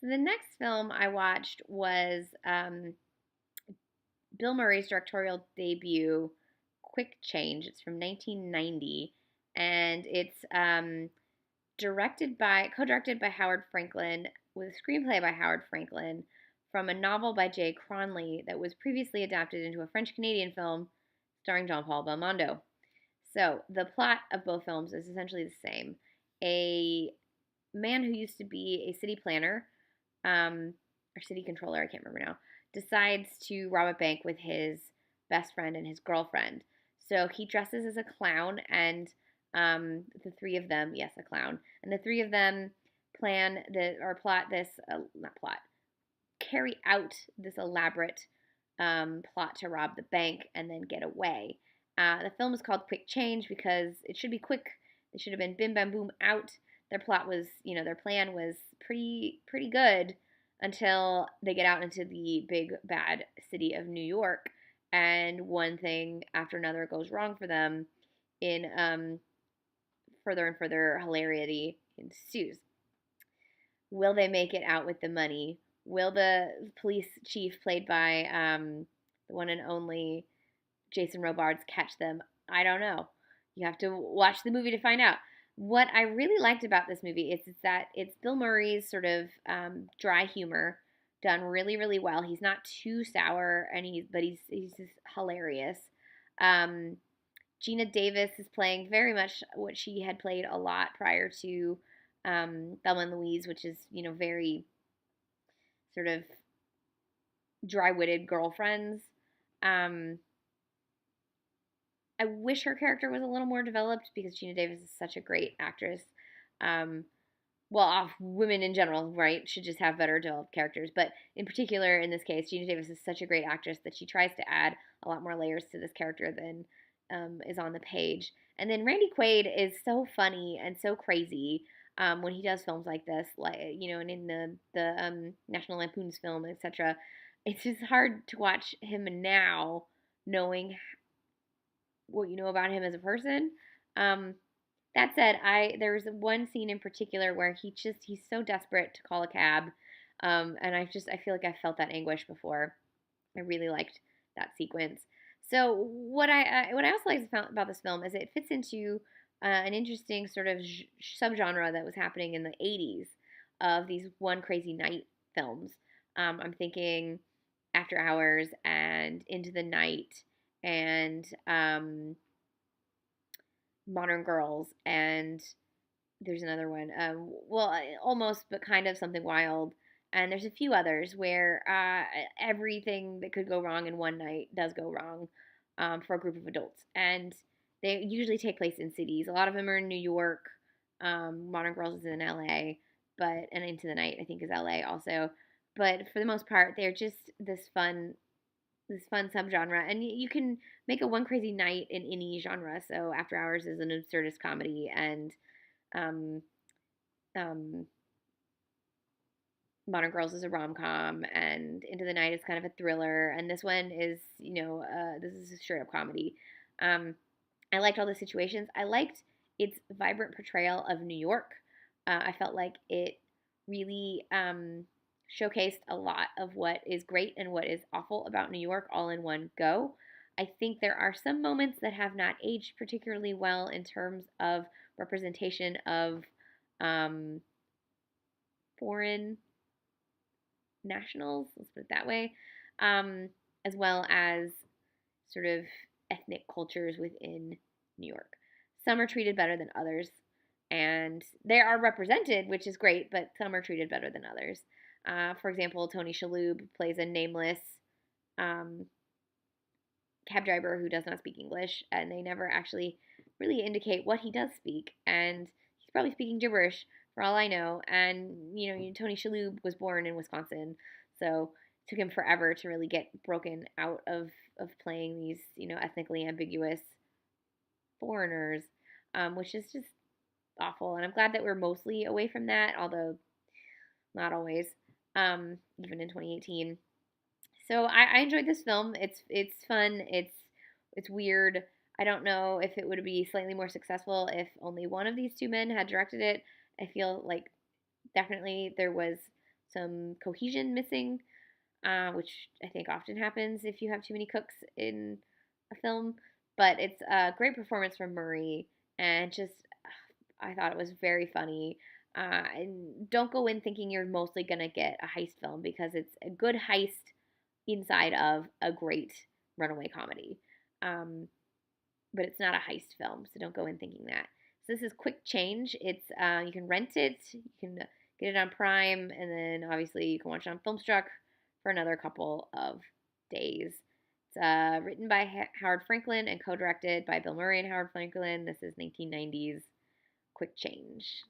So the next film I watched was Bill Murray's directorial debut, Quick Change. It's from 1990, and it's co-directed by Howard Franklin, with a screenplay by Howard Franklin from a novel by Jay Cronley that was previously adapted into a French-Canadian film starring Jean-Paul Belmondo. So the plot of both films is essentially the same. A man who used to be a city planner, or city controller, I can't remember now, decides to rob a bank with his best friend and his girlfriend. So he dresses as a clown, and the three of them, yes, a clown, and the three of them plot this, not plot, carry out this elaborate plot to rob the bank and then get away. The film is called Quick Change because it should be quick. It should have been bim bam boom out. Their plot was, their plan was pretty good until they get out into the big bad city of New York, and one thing after another goes wrong for them. In further and further hilarity ensues. Will they make it out with the money? Will the police chief, played by the one and only Jason Robards, catch them? I don't know. You have to watch the movie to find out. What I really liked about this movie is that it's Bill Murray's sort of dry humor done really, really well. He's not too sour, and he's just hilarious. Um, Geena Davis is playing very much what she had played a lot prior to Thelma and Louise, which is very sort of dry-witted girlfriends. Um, I wish her character was a little more developed because Geena Davis is such a great actress. Um, well, women in general, right, should just have better developed characters. But in particular, in this case, Geena Davis is such a great actress that she tries to add a lot more layers to this character than is on the page. And then Randy Quaid is so funny and so crazy when he does films like this, like and in the National Lampoon's film, etc. It's just hard to watch him now, knowing what you know about him as a person. Um, that said, there's one scene in particular where he's so desperate to call a cab, and I feel like I felt that anguish before. I really liked that sequence. So what I also liked about this film is it fits into an interesting sort of subgenre that was happening in the '80s of these one crazy night films. I'm thinking After Hours and Into the Night and Modern Girls, and there's another one. Almost, but kind of Something Wild. And there's a few others where everything that could go wrong in one night does go wrong for a group of adults. And they usually take place in cities. A lot of them are in New York. Modern Girls is in LA, and Into the Night I think is LA also. But for the most part, they're just this fun subgenre, and you can make a one crazy night in any genre. So After Hours is an absurdist comedy, and um, um, Modern Girls is a rom com, and Into the Night is kind of a thriller, and this one is, this is a straight up comedy. Um, I liked all the situations. I liked its vibrant portrayal of New York. I felt like it really showcased a lot of what is great and what is awful about New York all in one go. I think there are some moments that have not aged particularly well in terms of representation of um, foreign nationals, let's put it that way, as well as sort of ethnic cultures within New York. Some are treated better than others, and they are represented, which is great, but some are treated better than others. For example, Tony Shalhoub plays a nameless um, cab driver who does not speak English, and they never actually really indicate what he does speak, and he's probably speaking gibberish for all I know. And Tony Shalhoub was born in Wisconsin, so it took him forever to really get broken out of playing these ethnically ambiguous foreigners, which is just awful. And I'm glad that we're mostly away from that, although not always, even in 2018. So I enjoyed this film. It's fun. It's weird. I don't know if it would be slightly more successful if only one of these two men had directed it. I feel like definitely there was some cohesion missing, which I think often happens if you have too many cooks in a film. But it's a great performance from Murray, and just I thought it was very funny. And don't go in thinking you're mostly gonna get a heist film because it's a good heist inside of a great runaway comedy. Um, but it's not a heist film, so don't go in thinking that. So this is Quick Change. It's you can rent it, you can get it on Prime, and then obviously you can watch it on Filmstruck for another couple of days. It's written by Howard Franklin and co-directed by Bill Murray and Howard Franklin. This is 1990s Quick Change.